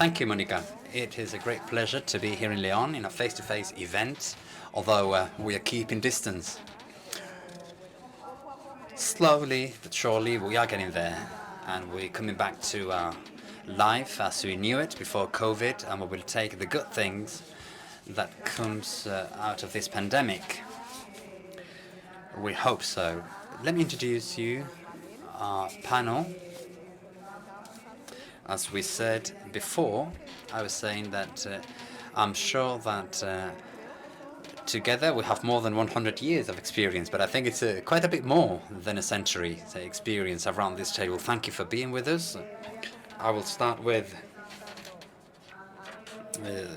Thank you, Monica. It is a great pleasure to be here in León in a face-to-face event, although we are keeping distance. Slowly but surely, we are getting there, and we're coming back to life as we knew it before COVID, and we will take the good things that comes out of this pandemic. We hope so. Let me introduce you our panel. As we said before, I was saying that I'm sure that together we have more than 100 years of experience, but I think it's quite a bit more than a century experience around this table. Thank you for being with us. I will start with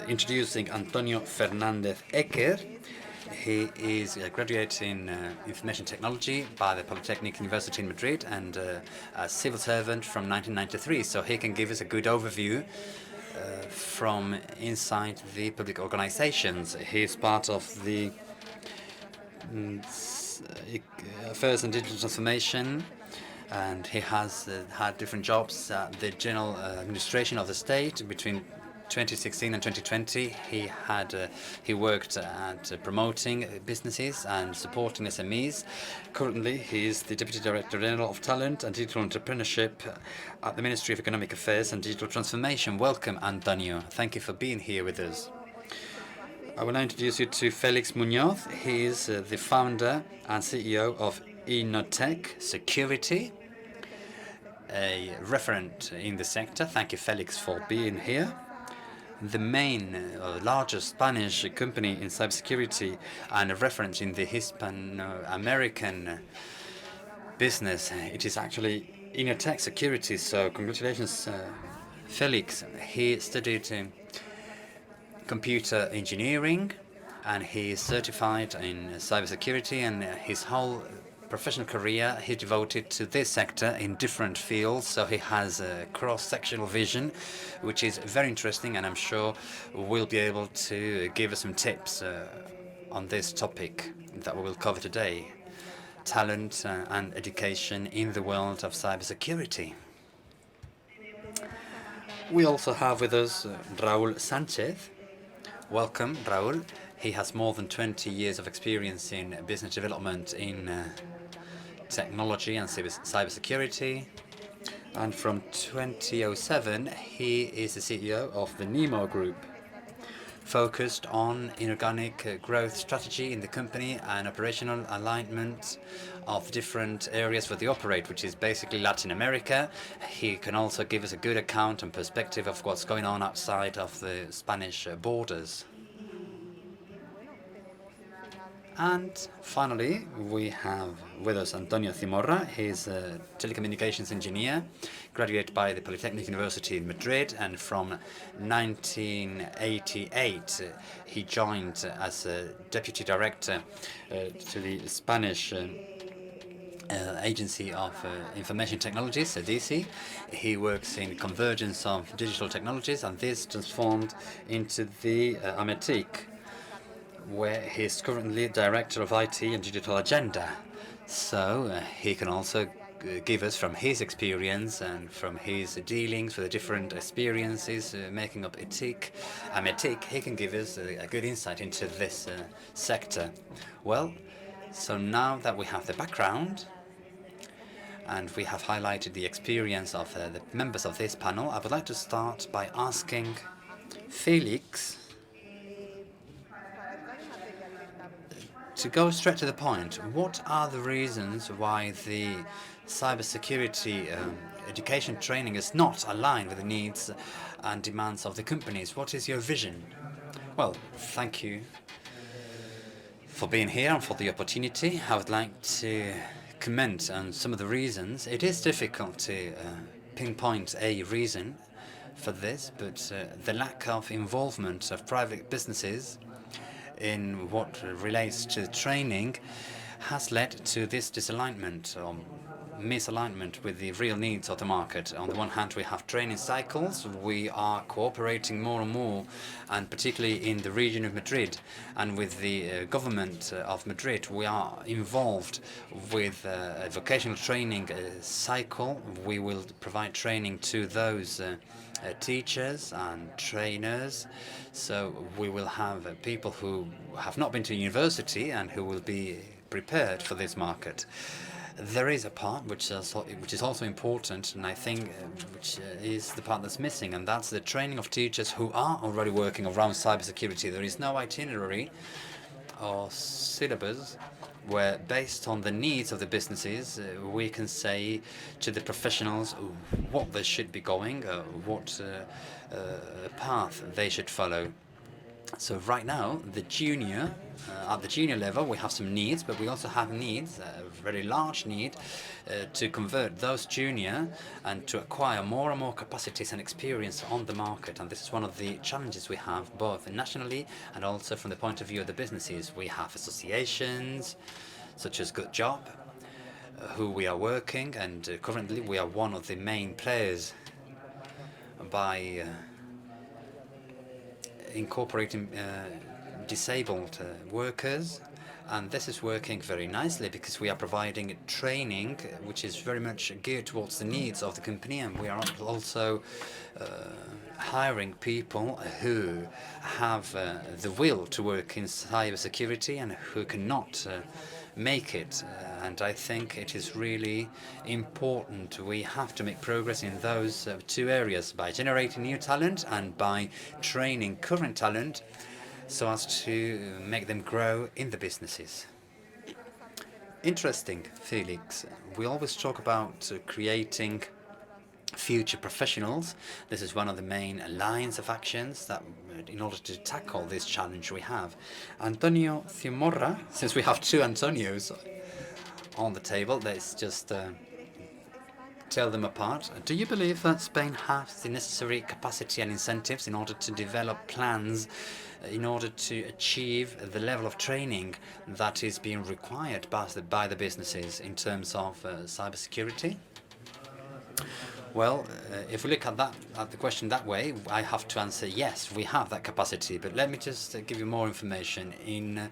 introducing Antonio Fernández Eker. He is a graduate in information technology by the Polytechnic University in Madrid and a civil servant from 1993, so he can give us a good overview from inside the public organizations. He is part of the Affairs and Digital Transformation, and he has had different jobs at the General Administration of the State between 2016 and 2020. He worked at promoting businesses and supporting SMEs. Currently, he is the Deputy Director General of Talent and Digital Entrepreneurship at the Ministry of Economic Affairs and Digital Transformation. Welcome, Antonio. Thank you for being here with us. I will now introduce you to Félix Muñoz. He is the founder and CEO of Innotec Security, a referent in the sector. Thank you, Félix, for being here. The main largest Spanish company in cybersecurity and a reference in the Hispano-American business. It is actually Innotec Security, so congratulations, Felix. He studied computer engineering and he is certified in cybersecurity, and his whole professional career he devoted to this sector in different fields, so he has a cross-sectional vision which is very interesting, and I'm sure we'll be able to give us some tips on this topic that we will cover today: talent and education in the world of cybersecurity. We also have with us Raúl Sánchez. Welcome, Raúl. He has more than 20 years of experience in business development in technology and cybersecurity. And from 2007, he is the CEO of the Mnemo group, focused on inorganic growth strategy in the company and operational alignment of different areas where they operate, which is basically Latin America. He can also give us a good account and perspective of what's going on outside of the Spanish borders. And finally, we have with us Antonio Cimorra. He's a telecommunications engineer, graduate by the Polytechnic University in Madrid, and from 1988 he joined as a deputy director to the Spanish Agency of Information Technologies, DC. He works in convergence of digital technologies, and this transformed into the AMETIC, where he is currently Director of IT and Digital Agenda. So he can also give us from his experience and from his dealings with the different experiences making up AMETIC, he can give us a good insight into this sector. Well, so now that we have the background and we have highlighted the experience of the members of this panel, I would like to start by asking Felix to go straight to the point. What are the reasons why the cybersecurity education training is not aligned with the needs and demands of the companies? What is your vision? Well, thank you for being here and for the opportunity. I would like to comment on some of the reasons. It is difficult to pinpoint a reason for this, but the lack of involvement of private businesses in what relates to training has led to this disalignment or misalignment with the real needs of the market. On the one hand, we have training cycles. We are cooperating more and more, and particularly in the region of Madrid and with the government of Madrid, we are involved with a vocational training cycle. We will provide training to those teachers and trainers. So we will have people who have not been to university and who will be prepared for this market. There is a part which is also important, and I think which is the part that's missing, and that's the training of teachers who are already working around cybersecurity. There is no itinerary or syllabus where, based on the needs of the businesses, we can say to the professionals what they should be going, what path they should follow. So right now, at the junior level, we have some needs, but we also have needs, a very large need, to convert those junior and to acquire more and more capacities and experience on the market. And this is one of the challenges we have, both nationally and also from the point of view of the businesses. We have associations, such as Good Job, who we are working, and currently we are one of the main players by incorporating disabled workers, and this is working very nicely because we are providing training which is very much geared towards the needs of the company, and we are also hiring people who have the will to work in cybersecurity and who cannot make it. And I think it is really important. We have to make progress in those two areas by generating new talent and by training current talent so as to make them grow in the businesses. Interesting, Felix. We always talk about creating future professionals. This is one of the main lines of actions that, in order to tackle this challenge we have. Antonio Cimorra, since we have two Antonios on the table, let's just tell them apart. Do you believe that Spain has the necessary capacity and incentives in order to develop plans in order to achieve the level of training that is being required by the businesses in terms of cybersecurity? Well, if we look at the question that way, I have to answer yes, we have that capacity. But let me just give you more information. In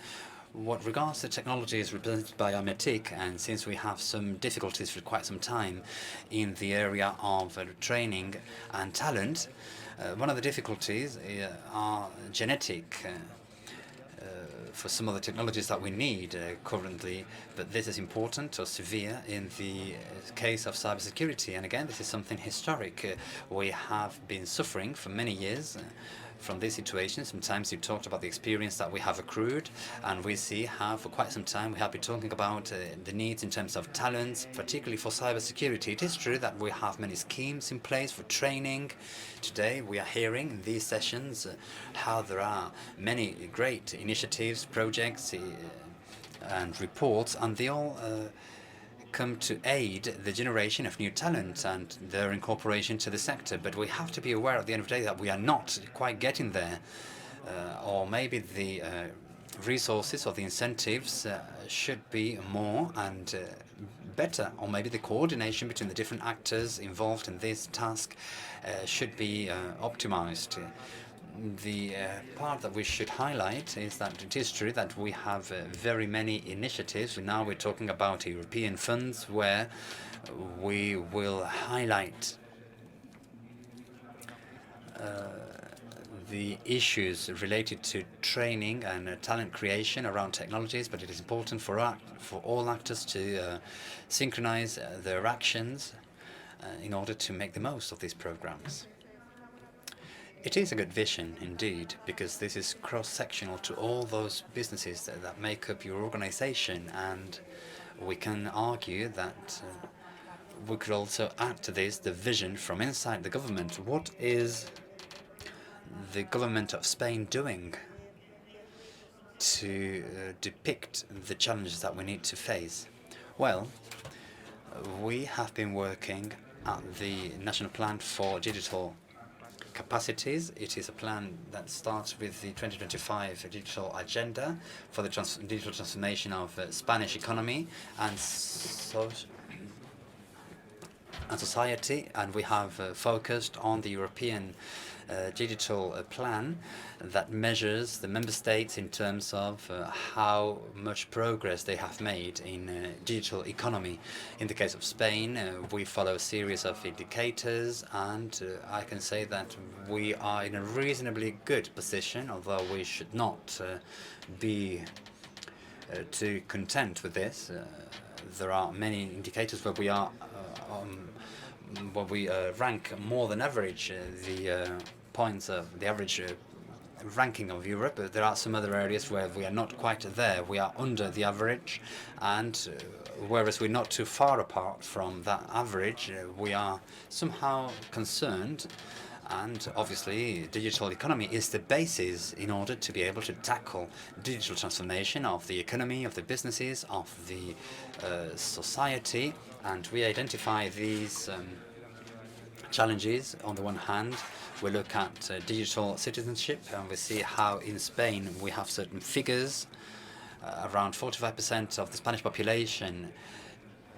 what regards to technologies represented by AMETIC, and since we have some difficulties for quite some time in the area of training and talent, one of the difficulties are genetic for some of the technologies that we need currently, but this is important or severe in the case of cybersecurity. And again, this is something historic. We have been suffering for many years from this situation. Sometimes you talked about the experience that we have accrued, and we see how for quite some time we have been talking about the needs in terms of talents, particularly for cybersecurity. It is true that we have many schemes in place for training. Today we are hearing in these sessions how there are many great initiatives, projects and reports, and they all come to aid the generation of new talent and their incorporation to the sector. But we have to be aware at the end of the day that we are not quite getting there, or maybe the resources or the incentives should be more and better, or maybe the coordination between the different actors involved in this task should be optimized. The part that we should highlight is that it is true that we have very many initiatives. Now we're talking about European funds where we will highlight the issues related to training and talent creation around technologies, but it is important for all actors to synchronize their actions in order to make the most of these programs. It is a good vision, indeed, because this is cross-sectional to all those businesses that make up your organization, and we can argue that we could also add to this the vision from inside the government. What is the government of Spain doing to depict the challenges that we need to face? Well, we have been working at the National Plan for Digital capacities. It is a plan that starts with the 2025 digital agenda for the digital transformation of Spanish economy and society, and we have focused on the European digital plan that measures the member states in terms of how much progress they have made in digital economy. In the case of Spain, we follow a series of indicators, and I can say that we are in a reasonably good position, although we should not be too content with this. There are many indicators where we are rank more than average the points of the average ranking of Europe. But there are some other areas where we are not quite there. We are under the average, and whereas we're not too far apart from that average, we are somehow concerned. And obviously, digital economy is the basis in order to be able to tackle digital transformation of the economy, of the businesses, of the society. And we identify these challenges. On the one hand, we look at digital citizenship, and we see how in Spain we have certain figures. Around 45% of the Spanish population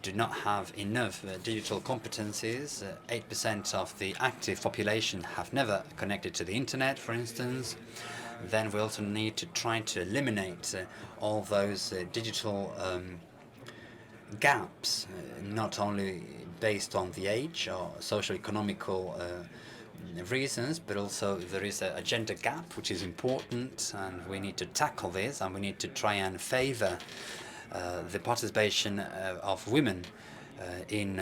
do not have enough digital competencies. 8% of the active population have never connected to the internet, for instance. Then we also need to try to eliminate all those digital gaps, not only based on the age or socio-economical reasons, but also there is a gender gap, which is important, and we need to tackle this, and we need to try and favor the participation of women in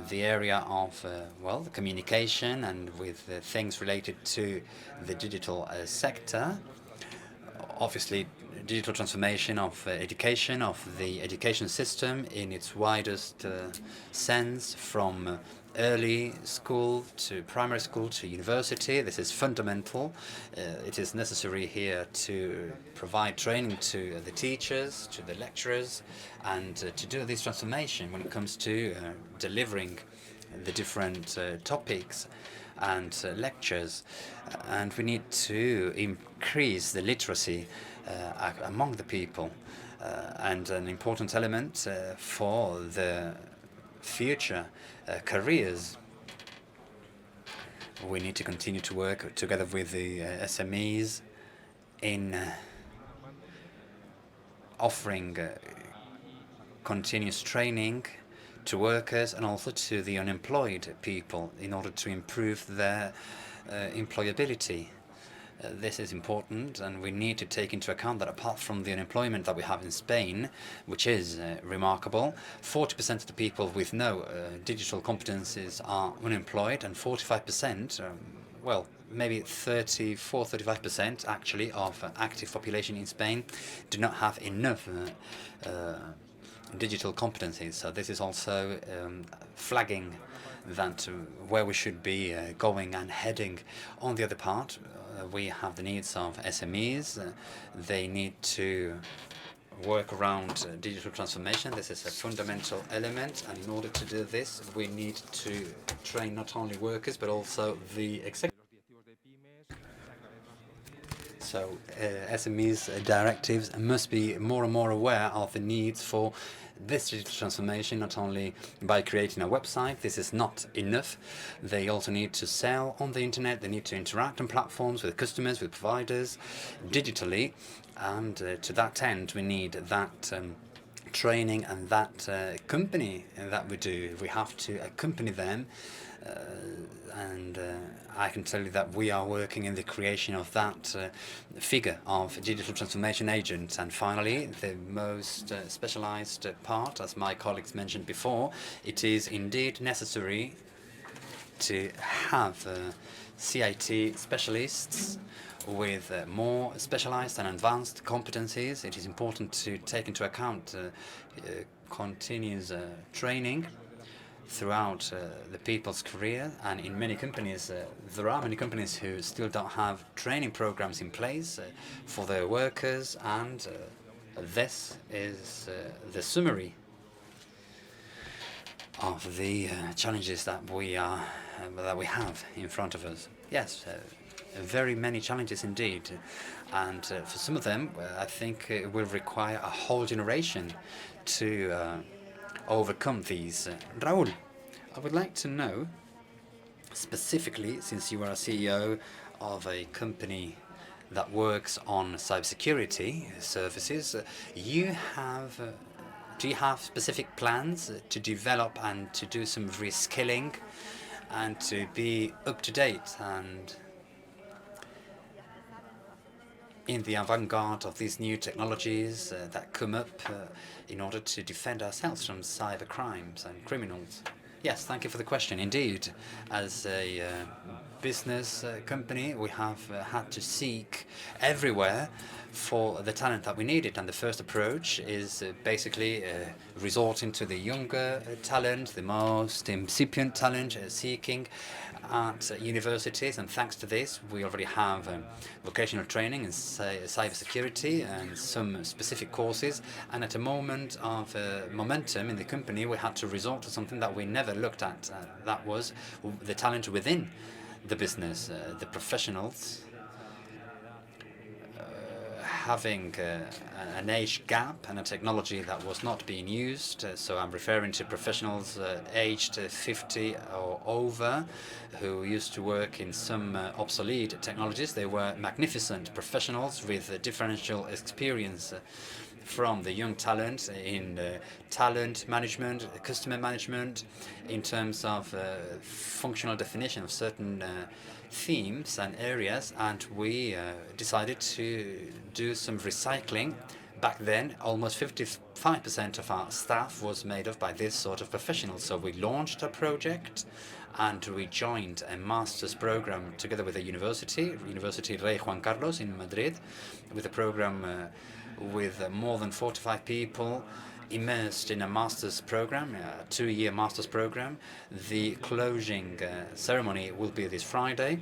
the area of well, the communication and with things related to the digital sector. Obviously, digital transformation of education, of the education system in its widest sense, from early school to primary school to university. This is fundamental. It is necessary here to provide training to the teachers, to the lecturers, and to do this transformation when it comes to delivering the different topics and lectures. And we need to increase the literacy among the people, and an important element for the future careers. We need to continue to work together with the SMEs in offering continuous training to workers and also to the unemployed people in order to improve their employability. This is important, and we need to take into account that apart from the unemployment that we have in Spain, which is remarkable, 40% of the people with no digital competencies are unemployed, and 45%, well, maybe 35% actually, of active population in Spain do not have enough digital competencies. So this is also flagging that where we should be going and heading. On the other part, we have the needs of SMEs. They need to work around digital transformation. This is a fundamental element, and in order to do this, we need to train not only workers but also the executives. So SMEs directives must be more and more aware of the needs for this digital transformation, not only by creating a website. This is not enough. They also need to sell on the internet. They need to interact on platforms with customers, with providers, digitally. And to that end, we need that training and that company that we do. We have to accompany them. And I can tell you that we are working in the creation of that figure of digital transformation agents. And finally, the most specialized part, as my colleagues mentioned before, it is indeed necessary to have CIT specialists with more specialized and advanced competencies. It is important to take into account continuous training throughout the people's career, and in many companies there are many companies who still don't have training programs in place for their workers, and this is the summary. of the challenges that we have in front of us. Yes, very many challenges indeed, and for some of them, I think it will require a whole generation to overcome these. Raúl, I would like to know specifically, since you are a CEO of a company that works on cybersecurity services, do you have specific plans to develop and to do some reskilling and to be up to date and in the avant-garde of these new technologies that come up in order to defend ourselves from cyber crimes and criminals? Yes, thank you for the question. Indeed, as a business company, we have had to seek everywhere for the talent that we needed. And the first approach is basically resorting to the younger talent, the most incipient talent, seeking at universities. And thanks to this, we already have vocational training in cybersecurity and some specific courses. And at a moment of momentum in the company, we had to resort to something that we never looked at. That was the talent within the business, the professionals having an age gap and a technology that was not being used. So I'm referring to professionals aged 50 or over who used to work in some obsolete technologies. They were magnificent professionals with differential experience from the young talent in talent management, customer management, in terms of functional definition of certain themes and areas, and we decided to do some recycling. Back then, almost 55% of our staff was made up by this sort of professionals. So we launched a project and we joined a master's program together with a university, University Rey Juan Carlos in Madrid, with a program with more than 45 people immersed in a master's program, a 2-year master's program. The closing ceremony will be this Friday.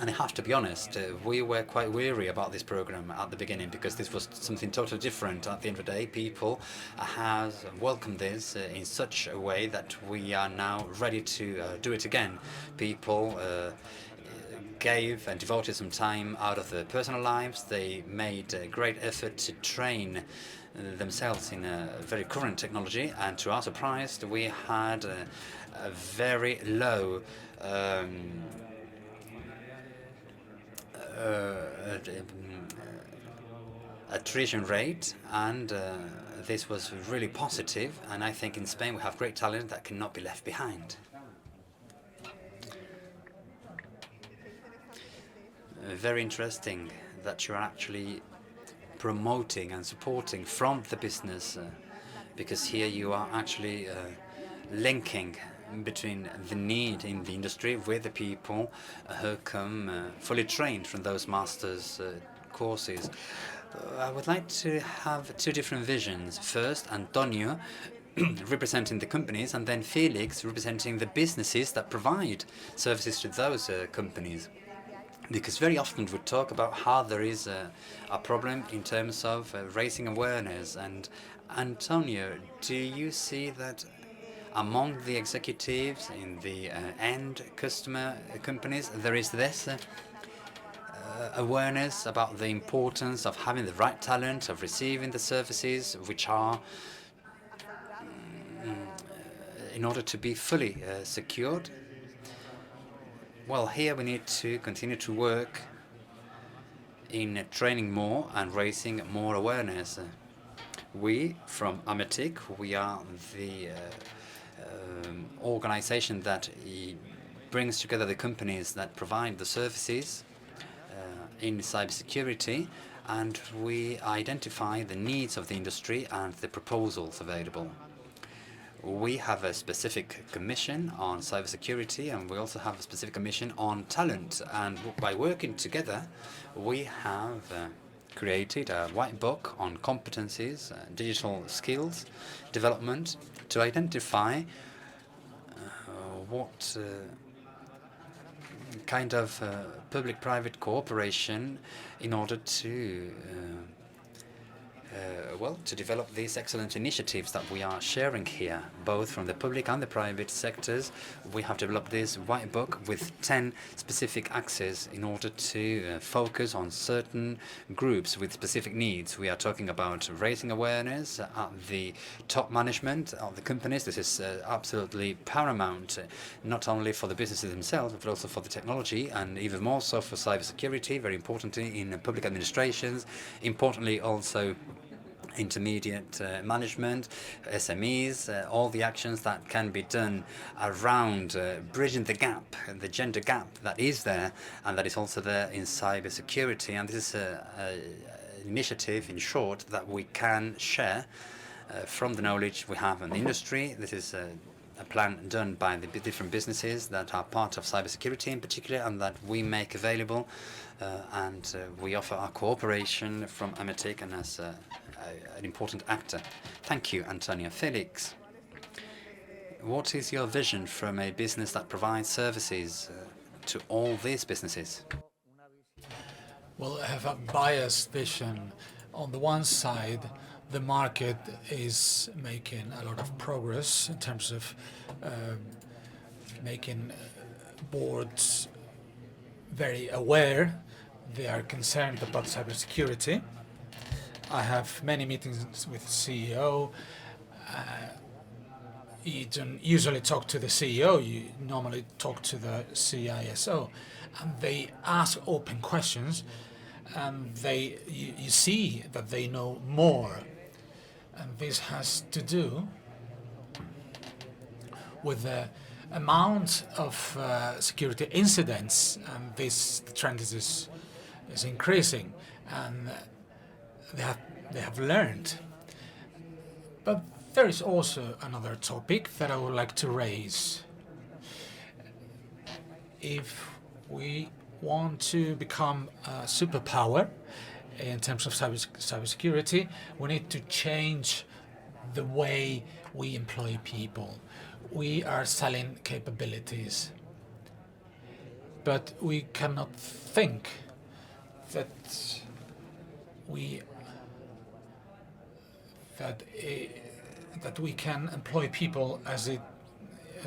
And I have to be honest, we were quite weary about this program at the beginning because this was something totally different. At the end of the day, people have welcomed this in such a way that we are now ready to do it again. People gave and devoted some time out of their personal lives. They made a great effort to train themselves in a very current technology, and to our surprise, we had a very low attrition rate, and this was really positive. And I think in Spain we have great talent that cannot be left behind. Very interesting that you're actually promoting and supporting from the business, because here you are actually linking between the need in the industry with the people who come fully trained from those master's courses. I would like to have two different visions. First, Antonio representing the companies, and then Félix representing the businesses that provide services to those companies. Because very often we talk about how there is a problem in terms of raising awareness. And Antonio, do you see that among the executives in the end customer companies, there is this awareness about the importance of having the right talent, of receiving the services which are in order to be fully secured? Well, here we need to continue to work in training more and raising more awareness. We, from AMETIC, we are the organization that brings together the companies that provide the services in cybersecurity, and we identify the needs of the industry and the proposals available. We have a specific commission on cybersecurity, and we also have a specific commission on talent. And by working together, we have created a white book on competencies, digital skills development, to identify what kind of public-private cooperation in order to well, to develop these excellent initiatives that we are sharing here, both from the public and the private sectors. We have developed this white book with 10 specific axes in order to focus on certain groups with specific needs. We are talking about raising awareness at the top management of the companies. This is absolutely paramount, not only for the businesses themselves, but also for the technology, and even more so for cybersecurity, very importantly in public administrations, importantly also intermediate management, SMEs, all the actions that can be done around bridging the gap, the gender gap that is there, and that is also there in cybersecurity. And this is an initiative, in short, that we can share from the knowledge we have in the industry. This is a plan done by the different businesses that are part of cybersecurity in particular, and that we make available, and we offer our cooperation from AMETIC and as an important actor. Thank you, Antonio. Félix, what is your vision from a business that provides services to all these businesses? Well, I have a biased vision. On the one side, the market is making a lot of progress in terms of making boards very aware. They are concerned about cybersecurity. I have many meetings with the CEO. You don't usually talk to the CEO, you normally talk to the CISO, and they ask open questions, and you see that they know more. And this has to do with the amount of security incidents, and this trend is increasing, and they have learned. But there is also another topic that I would like to raise. If we want to become a superpower in terms of cybersecurity, we need to change the way we employ people. We are selling capabilities, but we cannot think that we can employ people as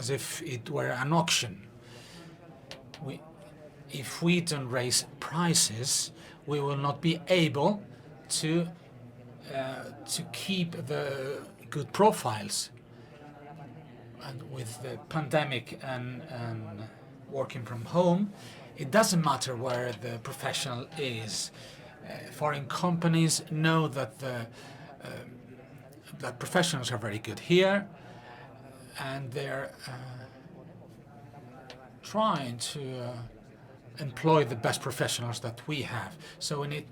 if it were an auction. If we don't raise prices, we will not be able to keep the good profiles. And with the pandemic and working from home, it doesn't matter where the professional is. Foreign companies know that that professionals are very good here, and they're trying to employ the best professionals that we have. So we need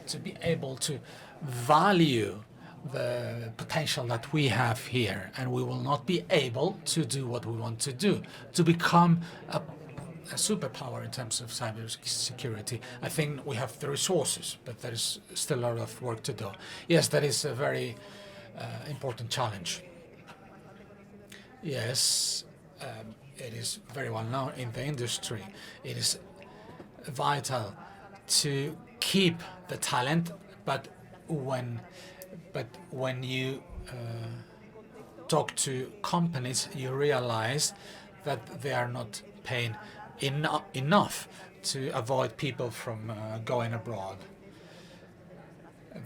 to be able to value the potential that we have here, and we will not be able to do what we want to do to become a superpower in terms of cybersecurity. I think we have the resources, but there is still a lot of work to do. Yes, that is a very important challenge. Yes, it is very well known in the industry. It is vital to keep the talent, but when you talk to companies, you realize that they are not paying enough to avoid people from going abroad.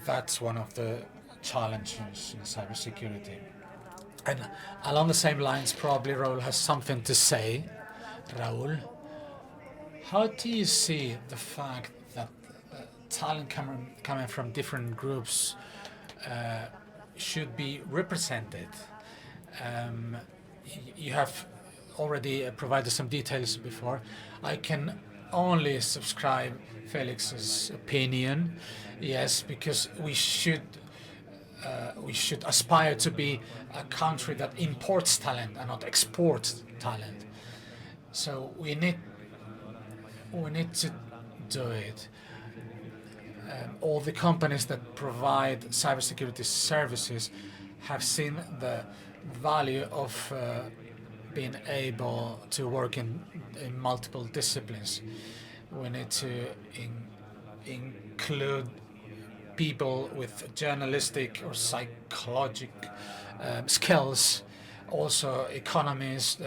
That's one of the challenges in cybersecurity. And along the same lines, probably Raúl has something to say. Raúl, how do you see the fact that talent coming from different groups should be represented? You have already provided some details before. I can only subscribe Félix's opinion. Yes, because we should aspire to be a country that imports talent and not exports talent. So we need to do it. All the companies that provide cybersecurity services have seen the value of being able to work in multiple disciplines. We need to include people with journalistic or psychological skills, also economists,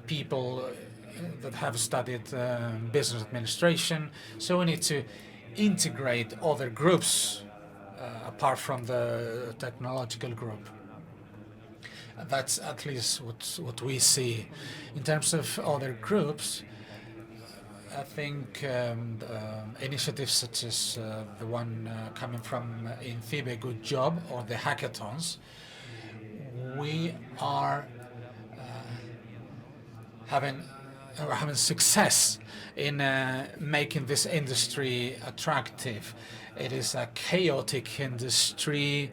people that have studied business administration. So we need to integrate other groups apart from the technological group. That's at least what we see. In terms of other groups, I think initiatives such as the one coming from INCIBE, Good Job, or the hackathons, we are having success in making this industry attractive. It is a chaotic industry.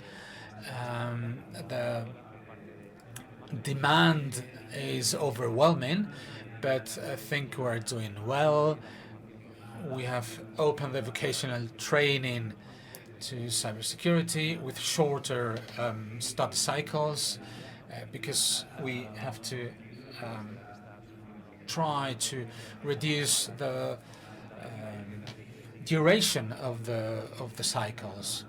The demand is overwhelming, but I think we're doing well. We have opened the vocational training to cybersecurity with shorter study cycles because we have to try to reduce the duration of the cycles.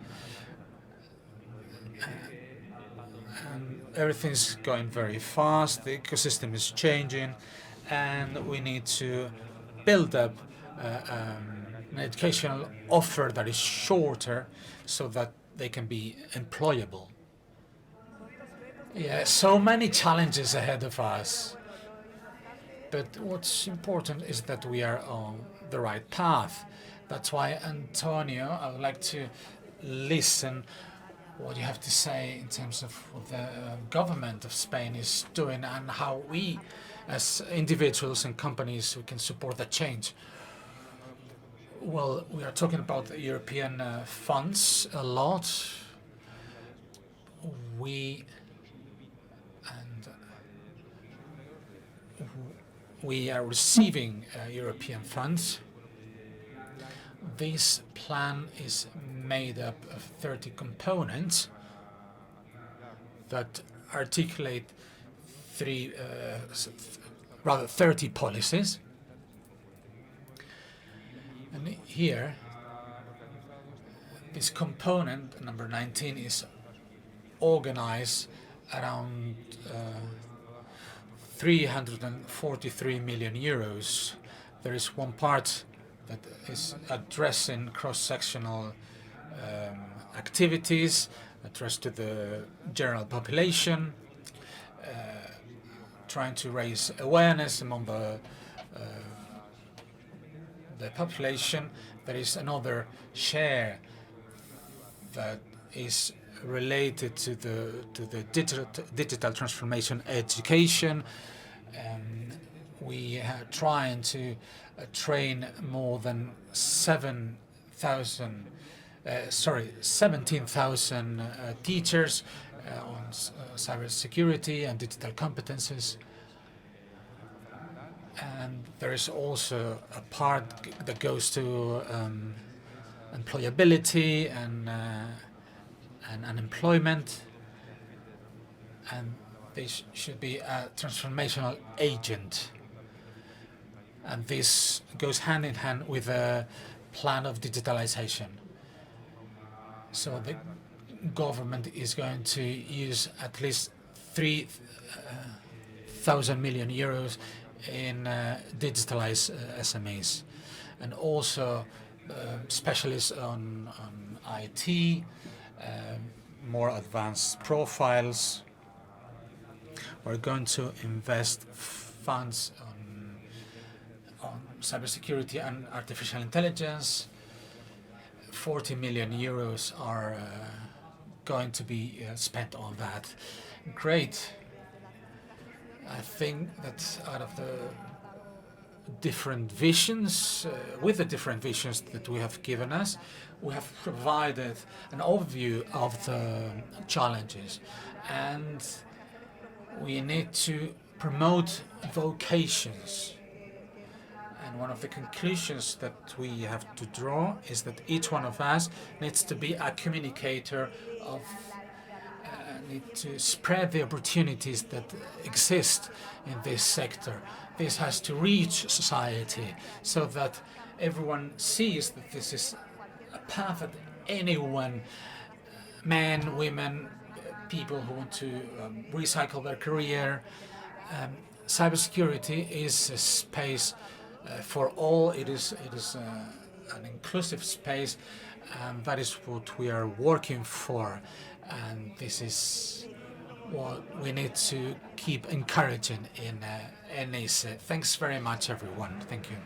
And everything's going very fast. The ecosystem is changing, and we need to build up an educational offer that is shorter so that they can be employable. Yeah, so many challenges ahead of us. But what's important is that we are on the right path. That's why, Antonio, I would like to listen what you have to say in terms of what the government of Spain is doing and how we, as individuals and companies, we can support that change. Well, we are talking about the European funds a lot. We are receiving European funds. This plan is made up of 30 components that articulate 30 policies. And here, this component, number 19, is organized around 343 million euros. There is one part that is addressing cross-sectional activities addressed to the general population, trying to raise awareness among the population. There is another share that is related to the digital transformation education. We are trying to train more than 17,000 teachers on cybersecurity and digital competences. And there is also a part that goes to employability and unemployment, and this should be a transformational agent. And this goes hand in hand with a plan of digitalization. So the government is going to use at least 3,000 million euros in digitalized SMEs, and also specialists on IT, more advanced profiles. We're going to invest funds on cybersecurity and artificial intelligence. 40 million euros are going to be spent on that. Great. I think that out of the different visions, with the different visions that we have given us, we have provided an overview of the challenges, and we need to promote vocations. And one of the conclusions that we have to draw is that each one of us needs to be a communicator of need to spread the opportunities that exist in this sector. This has to reach society so that everyone sees that this is a path that anyone, men, women, people who want to recycle their career. Cybersecurity is a space for all. It is an inclusive space, and that is what we are working for. And this is what we need to keep encouraging in NICE. Thanks very much, everyone. Thank you.